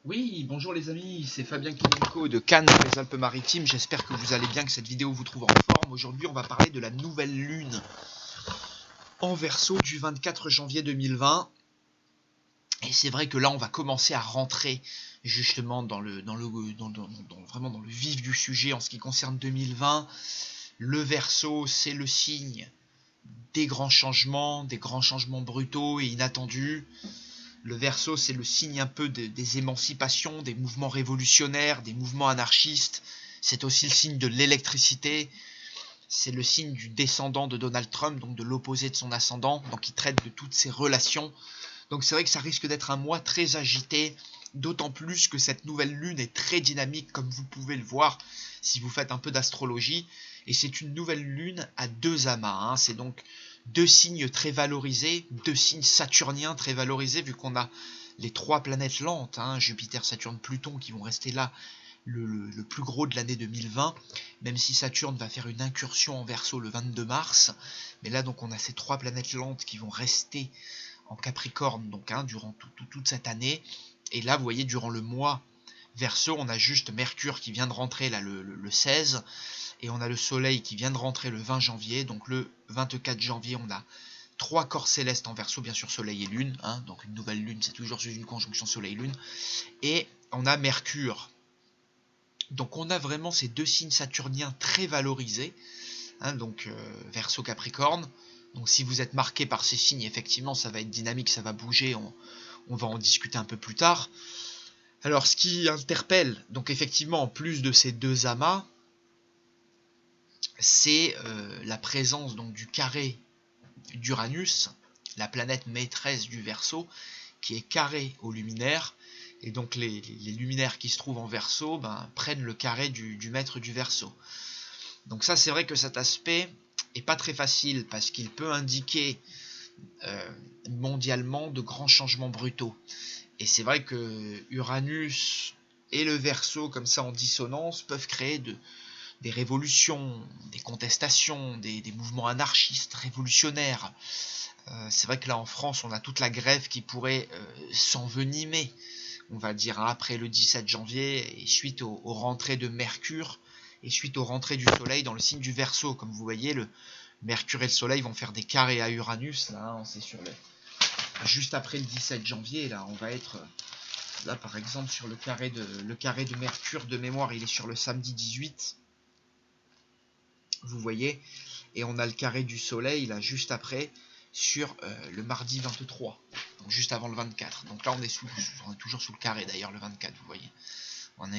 Oui, bonjour les amis, c'est Fabien Kimenko de Cannes dans les Alpes-Maritimes. J'espère que vous allez bien, que cette vidéo vous trouve en forme. Aujourd'hui, on va parler de la nouvelle lune en Verseau du 24 janvier 2020. Et c'est vrai que là, on va commencer à rentrer justement vraiment dans le vif du sujet en ce qui concerne 2020. Le Verseau, c'est le signe des grands changements brutaux et inattendus. Le Verseau, c'est le signe un peu des émancipations, des mouvements révolutionnaires, des mouvements anarchistes. C'est aussi le signe de l'électricité. C'est le signe du descendant de Donald Trump, donc de l'opposé de son ascendant, donc il traite de toutes ces relations. Donc c'est vrai que ça risque d'être un mois très agité, d'autant plus que cette nouvelle lune est très dynamique, comme vous pouvez le voir si vous faites un peu d'astrologie. Et c'est une nouvelle lune à deux amas. C'est donc deux signes très valorisés, deux signes saturniens très valorisés, vu qu'on a les trois planètes lentes, Jupiter, Saturne, Pluton, qui vont rester là le plus gros de l'année 2020, même si Saturne va faire une incursion en Verseau le 22 mars. Mais là, donc, on a ces trois planètes lentes qui vont rester en Capricorne donc, durant toute cette année. Et là, vous voyez, durant le mois Verseau, on a juste Mercure qui vient de rentrer là le 16, et on a le Soleil qui vient de rentrer le 20 janvier. Donc le 24 janvier, on a trois corps célestes en Verseau, bien sûr Soleil et Lune. Donc une nouvelle Lune, c'est toujours une conjonction Soleil-Lune. Et on a Mercure. Donc on a vraiment ces deux signes saturniens très valorisés. Donc Verseau, Capricorne. Donc si vous êtes marqué par ces signes, effectivement, ça va être dynamique, ça va bouger. On va en discuter un peu plus tard. Alors ce qui interpelle, donc effectivement, en plus de ces deux amas, c'est la présence donc du carré d'Uranus, la planète maîtresse du Verseau, qui est carré au luminaire. Et donc les luminaires qui se trouvent en Verseau prennent le carré du maître du Verseau. Donc ça, c'est vrai que cet aspect est pas très facile, parce qu'il peut indiquer mondialement de grands changements brutaux. Et c'est vrai que Uranus et le Verseau, comme ça en dissonance, peuvent créer des révolutions, des contestations, des mouvements anarchistes, révolutionnaires. C'est vrai que là en France, on a toute la grève qui pourrait s'envenimer, on va dire, après le 17 janvier, et suite aux rentrées de Mercure, et suite aux rentrées du Soleil dans le signe du Verseau. Comme vous voyez, le Mercure et le Soleil vont faire des carrés à Uranus, là, c'est sur juste après le 17 janvier, là, on va être... Là, par exemple, sur le carré de Mercure, de mémoire, il est sur le samedi 18. Vous voyez. Et on a le carré du Soleil, là, juste après, sur le mardi 23. Donc, juste avant le 24. Donc là, on est toujours sous le carré, d'ailleurs, le 24, vous voyez. On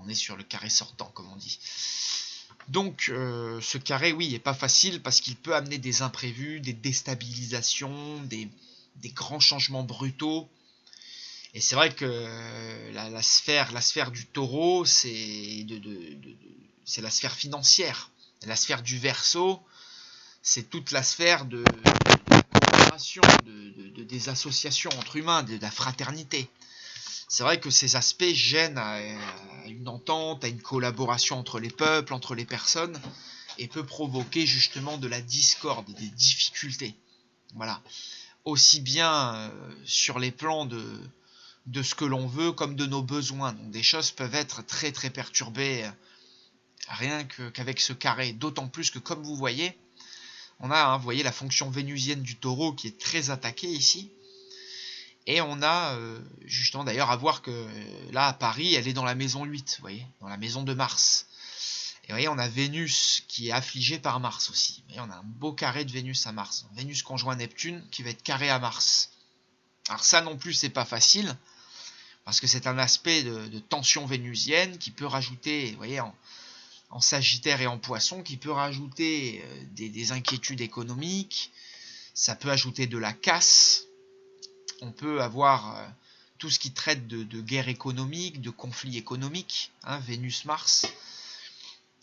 est sur le carré sortant, comme on dit. Donc, ce carré, oui, n'est pas facile, parce qu'il peut amener des imprévus, des déstabilisations, des grands changements brutaux. Et c'est vrai que la sphère du Taureau, c'est la sphère financière. La sphère du Verseau, c'est toute la sphère de la coopération, des associations entre humains, de la fraternité. C'est vrai que ces aspects gênent à une entente, à une collaboration entre les peuples, entre les personnes, et peut provoquer justement de la discorde, des difficultés. Voilà. Aussi bien sur les plans de ce que l'on veut comme de nos besoins. Donc des choses peuvent être très très perturbées rien qu'avec ce carré. D'autant plus que, comme vous voyez, on a, vous voyez, la fonction vénusienne du Taureau qui est très attaquée ici. Et on a, justement d'ailleurs, à voir que là à Paris, elle est dans la maison 8, vous voyez, dans la maison de Mars. Et vous voyez, on a Vénus qui est affligée par Mars aussi. Vous voyez, on a un beau carré de Vénus à Mars. Vénus conjoint Neptune qui va être carré à Mars. Alors ça non plus, c'est pas facile, parce que c'est un aspect de tension vénusienne qui peut rajouter, vous voyez, en Sagittaire et en Poisson, qui peut rajouter des inquiétudes économiques. Ça peut ajouter de la casse. On peut avoir tout ce qui traite de guerre économique, de conflits économiques, Vénus-Mars.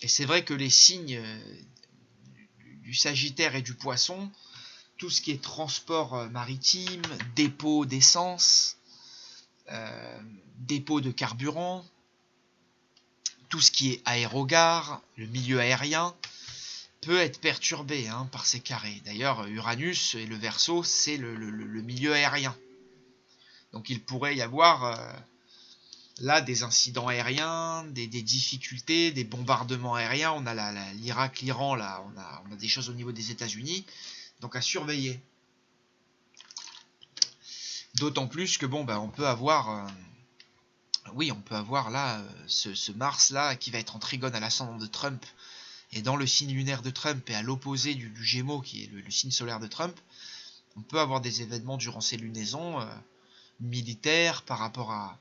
Et c'est vrai que les signes du Sagittaire et du Poisson, tout ce qui est transport maritime, dépôt d'essence, dépôt de carburant, tout ce qui est aérogare, le milieu aérien, peut être perturbé par ces carrés. D'ailleurs, Uranus et le Verseau, c'est le milieu aérien. Donc il pourrait y avoir là des incidents aériens, des difficultés, des bombardements aériens. On a l'Irak, l'Iran, là, on a des choses au niveau des États-Unis. Donc à surveiller. D'autant plus que bon, on peut avoir, oui, on peut avoir là ce Mars là qui va être en trigone à l'ascendant de Trump et dans le signe lunaire de Trump et à l'opposé du Gémeaux qui est le signe solaire de Trump. On peut avoir des événements durant ces lunaisons militaires par rapport à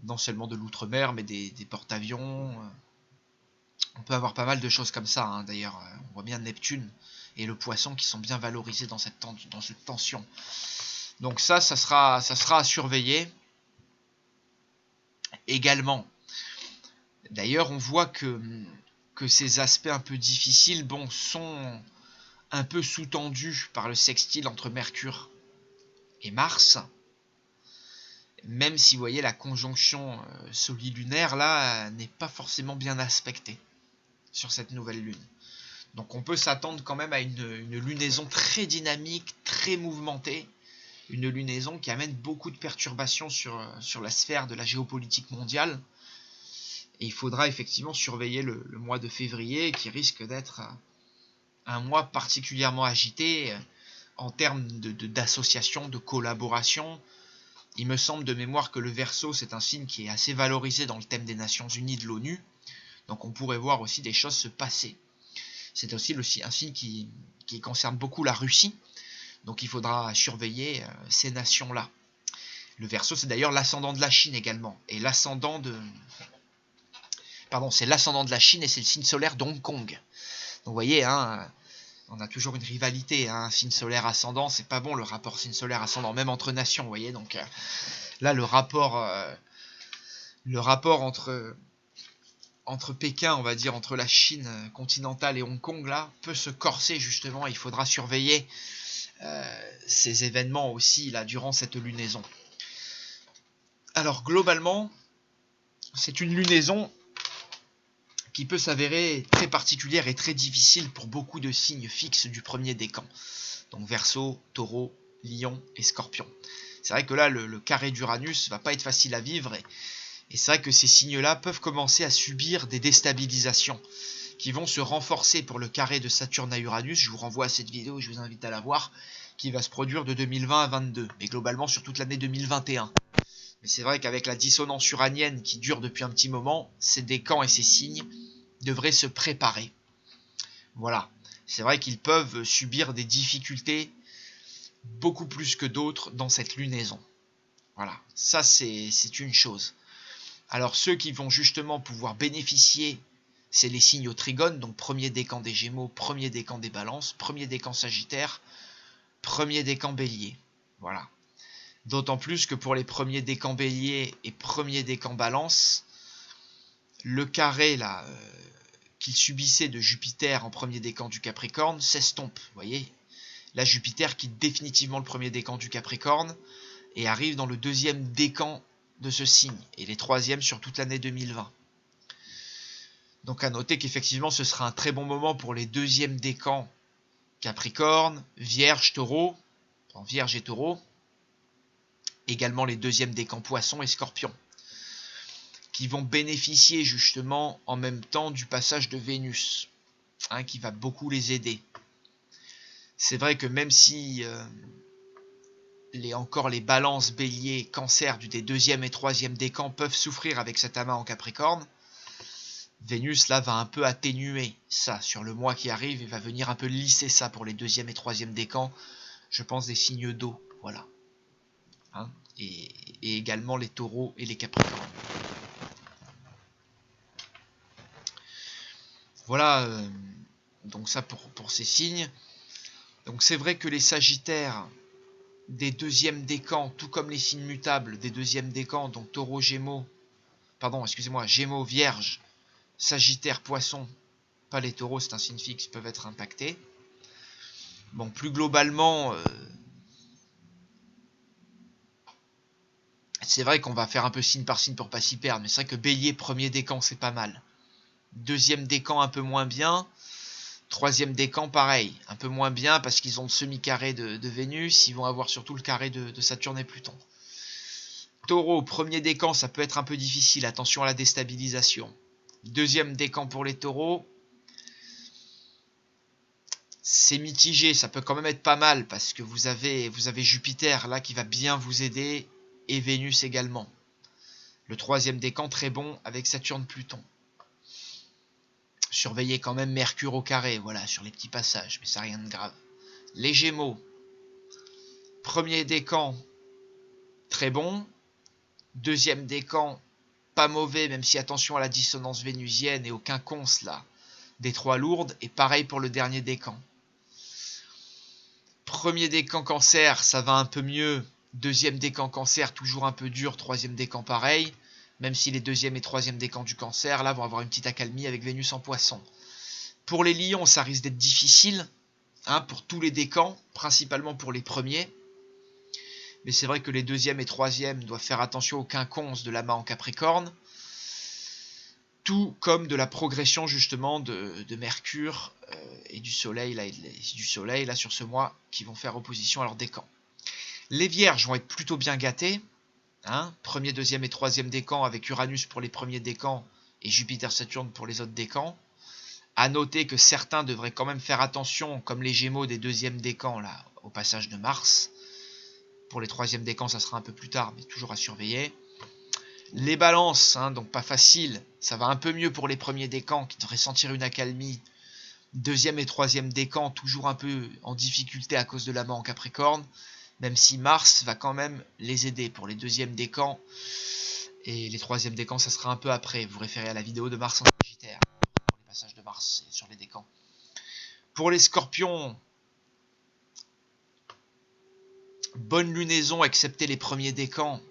non seulement de l'outre-mer mais des porte-avions. On peut avoir pas mal de choses comme ça. Hein. D'ailleurs, on voit bien Neptune et le Poisson qui sont bien valorisés dans cette tension. Donc ça sera à surveiller également. D'ailleurs, on voit que ces aspects un peu difficiles sont un peu sous-tendus par le sextile entre Mercure et Mars. Même si vous voyez la conjonction solilunaire là n'est pas forcément bien aspectée sur cette nouvelle lune. Donc on peut s'attendre quand même à une lunaison très dynamique, très mouvementée. Une lunaison qui amène beaucoup de perturbations sur la sphère de la géopolitique mondiale. Et il faudra effectivement surveiller le mois de février qui risque d'être un mois particulièrement agité en termes d'association, de collaboration. Il me semble de mémoire que le Verseau, c'est un signe qui est assez valorisé dans le thème des Nations Unies de l'ONU. Donc on pourrait voir aussi des choses se passer. C'est aussi un signe qui concerne beaucoup la Russie. Donc il faudra surveiller ces nations-là. Le Verseau, c'est d'ailleurs l'ascendant de la Chine également. Et l'ascendant de... Pardon, c'est l'ascendant de la Chine et c'est le signe solaire de Hong Kong. Donc vous voyez, hein, on a toujours une rivalité. Hein, signe solaire ascendant, c'est pas bon le rapport signe solaire ascendant, même entre nations, vous voyez. Donc là, le rapport entre Pékin, on va dire, entre la Chine continentale et Hong Kong, là, peut se corser justement. Il faudra surveiller ces événements aussi là durant cette lunaison. Alors globalement, c'est une lunaison qui peut s'avérer très particulière et très difficile pour beaucoup de signes fixes du premier décan. Donc Verseau, Taureau, Lion et Scorpion. C'est vrai que là, le carré d'Uranus va pas être facile à vivre et c'est vrai que ces signes-là peuvent commencer à subir des déstabilisations qui vont se renforcer pour le carré de Saturne à Uranus. Je vous renvoie à cette vidéo, je vous invite à la voir, qui va se produire de 2020 à 2022, mais globalement sur toute l'année 2021. Mais c'est vrai qu'avec la dissonance uranienne qui dure depuis un petit moment, ces décans et ces signes devraient se préparer. Voilà, c'est vrai qu'ils peuvent subir des difficultés beaucoup plus que d'autres dans cette lunaison. Voilà, ça c'est une chose. Alors ceux qui vont justement pouvoir bénéficier, c'est les signes au trigone, donc premier décan des Gémeaux, premier décan des Balances, premier décan Sagittaire, premier décan Bélier. Voilà. D'autant plus que pour les premiers décans Bélier et premier décan Balance, le carré là qu'il subissait de Jupiter en premier décan du Capricorne s'estompe. Vous voyez, là Jupiter quitte définitivement le premier décan du Capricorne et arrive dans le deuxième décan de ce signe et les troisièmes sur toute l'année 2020. Donc à noter qu'effectivement ce sera un très bon moment pour les deuxièmes décans Capricorne, Vierge, Taureau, enfin, Vierge et Taureau, également les deuxièmes décans Poisson et Scorpion, qui vont bénéficier justement en même temps du passage de Vénus, hein, qui va beaucoup les aider. C'est vrai que même si les balances, béliers, cancer des deuxième et troisième décans peuvent souffrir avec cet amas en Capricorne, Vénus là va un peu atténuer ça sur le mois qui arrive et va venir un peu lisser ça pour les deuxième et troisième décans, je pense des signes d'eau, voilà. Hein, et également les taureaux et les capricornes. Voilà, donc ça pour ces signes. Donc c'est vrai que les sagittaires des deuxièmes décans, tout comme les signes mutables des deuxièmes décans, donc taureau, gémeaux, pardon, excusez-moi, gémeaux, vierge, sagittaire, poisson, pas les taureaux, c'est un signe fixe, peuvent être impactés. Bon, plus globalement, c'est vrai qu'on va faire un peu signe par signe pour pas s'y perdre, mais c'est vrai que bélier, premier décan, c'est pas mal. Deuxième décan, un peu moins bien. Troisième décan, pareil, un peu moins bien parce qu'ils ont le semi-carré de Vénus, ils vont avoir surtout le carré de Saturne et Pluton. Taureau, premier décan, ça peut être un peu difficile. Attention à la déstabilisation. Deuxième décan pour les taureaux. C'est mitigé, ça peut quand même être pas mal parce que vous avez Jupiter là qui va bien vous aider et Vénus également. Le troisième décan très bon avec Saturne-Pluton. Surveillez quand même Mercure au carré, voilà, sur les petits passages, mais ça rien de grave. Les Gémeaux, premier décan très bon. Deuxième décan pas mauvais, même si attention à la dissonance vénusienne et au quinconce là des trois lourdes. Et pareil pour le dernier décan. Premier décan Cancer, ça va un peu mieux. Deuxième décan Cancer, toujours un peu dur. Troisième décan pareil. Même si les deuxième et troisième décans du Cancer, là, vont avoir une petite accalmie avec Vénus en Poisson. Pour les Lions, ça risque d'être difficile. Hein, pour tous les décans, principalement pour les premiers. Mais c'est vrai que les deuxièmes et troisièmes doivent faire attention au quinconce de l'amas en Capricorne. Tout comme de la progression justement de Mercure et du Soleil là sur ce mois qui vont faire opposition à leurs décans. Les Vierges vont être plutôt bien gâtés. Hein, premier, deuxième et troisième décan avec Uranus pour les premiers décans et Jupiter-Saturne pour les autres décans. À noter que certains devraient quand même faire attention, comme les Gémeaux des deuxièmes décans là, au passage de Mars. Pour les troisièmes décans, ça sera un peu plus tard, mais toujours à surveiller. Les Balances, hein, donc pas facile, ça va un peu mieux pour les premiers décans qui devraient sentir une accalmie. Deuxième et troisième décans, toujours un peu en difficulté à cause de l'amas en Capricorne, même si Mars va quand même les aider pour les deuxièmes décans. Et les troisièmes décans, ça sera un peu après. Vous référez à la vidéo de Mars en Sagittaire, pour les passages de Mars sur les décans. Pour les Scorpions, bonne lunaison, excepté les premiers décans,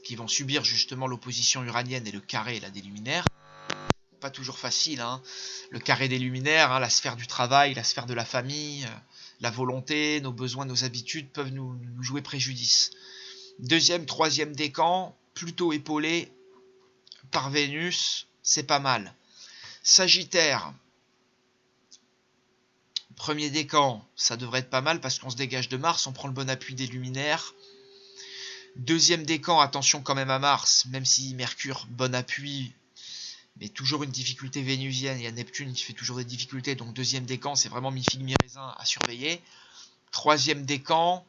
qui vont subir justement l'opposition uranienne et le carré là, des luminaires. Pas toujours facile, hein. Le carré des luminaires, hein, la sphère du travail, la sphère de la famille, la volonté, nos besoins, nos habitudes peuvent nous jouer préjudice. Deuxième, troisième décan, plutôt épaulé par Vénus, c'est pas mal. Sagittaire, premier décan, ça devrait être pas mal parce qu'on se dégage de Mars, on prend le bon appui des luminaires. Deuxième décan, attention quand même à Mars, même si Mercure, bon appui, mais toujours une difficulté vénusienne. Il y a Neptune qui fait toujours des difficultés, donc deuxième décan, c'est vraiment mi-figue, mi-raisin à surveiller. Troisième décan,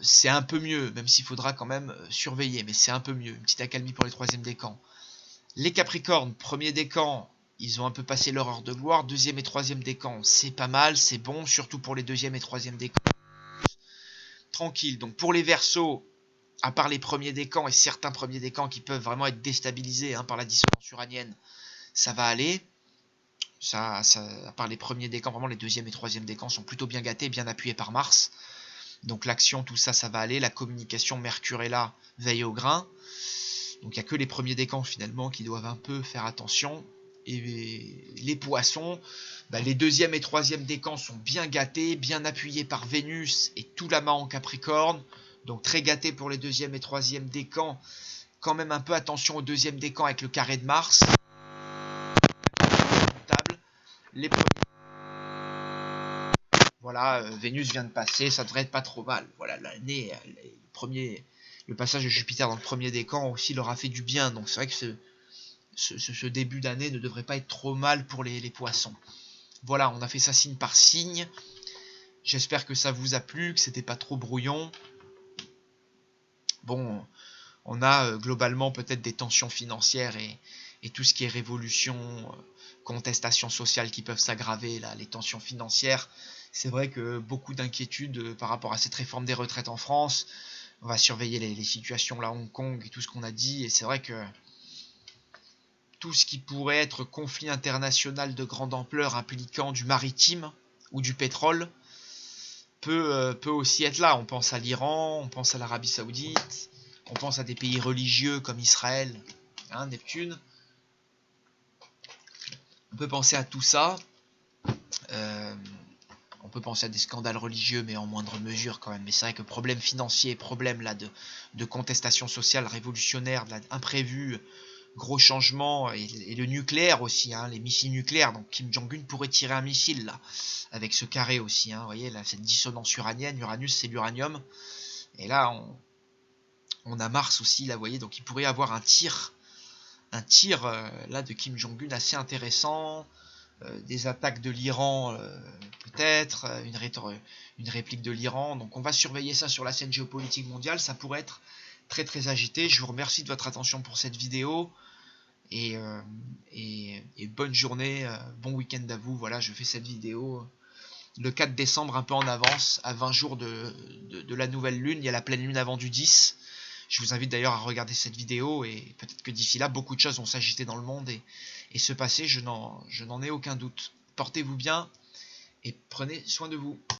c'est un peu mieux, même s'il faudra quand même surveiller, mais c'est un peu mieux. Une petite accalmie pour les troisièmes décans. Les Capricornes, premier décan, ils ont un peu passé leur heure de gloire. Deuxième et troisième décan, c'est pas mal, c'est bon, surtout pour les deuxième et troisième décans. Tranquille. Donc pour les Verseaux, à part les premiers décans et certains premiers décans qui peuvent vraiment être déstabilisés hein, par la dissonance uranienne, ça va aller. À part les premiers décans, vraiment les deuxième et troisième décans sont plutôt bien gâtés, bien appuyés par Mars. Donc l'action, tout ça, ça va aller. La communication, Mercure est là, veille au grain. Donc il n'y a que les premiers décans finalement qui doivent un peu faire attention. Et les Poissons, bah, les deuxième et troisième décans sont bien gâtés, bien appuyés par Vénus et tout l'amas en Capricorne. Donc très gâtés pour les deuxième et troisième décans. Quand même un peu attention au deuxième décan avec le carré de Mars. Les premiers... Voilà, Vénus vient de passer, ça devrait être pas trop mal. Voilà, l'année, le passage de Jupiter dans le premier décan aussi leur a fait du bien. Donc c'est vrai que ce début d'année ne devrait pas être trop mal pour les Poissons. Voilà, on a fait ça signe par signe. J'espère que ça vous a plu, que c'était pas trop brouillon. Bon, on a globalement peut-être des tensions financières et tout ce qui est révolution, contestation sociale qui peuvent s'aggraver, là, les tensions financières. C'est vrai que beaucoup d'inquiétudes par rapport à cette réforme des retraites en France. On va surveiller les situations là à Hong Kong et tout ce qu'on a dit. Et c'est vrai que tout ce qui pourrait être conflit international de grande ampleur impliquant du maritime ou du pétrole peut aussi être là. On pense à l'Iran, on pense à l'Arabie Saoudite, on pense à des pays religieux comme Israël, hein, Neptune. On peut penser à tout ça. On peut penser à des scandales religieux, mais en moindre mesure quand même. Mais c'est vrai que problème financier, problème là de contestation sociale révolutionnaire, imprévu, gros changements, et le nucléaire aussi, hein, les missiles nucléaires. Donc Kim Jong-un pourrait tirer un missile là, avec ce carré aussi. Hein, vous voyez là, cette dissonance uranienne. Uranus, c'est l'uranium. Et là, On a Mars aussi, là, vous voyez, donc il pourrait y avoir un tir là de Kim Jong-un assez intéressant, des attaques de l'Iran peut-être, une réplique de l'Iran. Donc on va surveiller ça sur la scène géopolitique mondiale, ça pourrait être très très agité. Je vous remercie de votre attention pour cette vidéo et bonne journée, bon week-end à vous. Voilà, je fais cette vidéo le 4 décembre un peu en avance, à 20 jours de la nouvelle lune. Il y a la pleine lune avant du 10. Je vous invite d'ailleurs à regarder cette vidéo et peut-être que d'ici là, beaucoup de choses vont s'agiter dans le monde et se passer, je n'en ai aucun doute. Portez-vous bien et prenez soin de vous.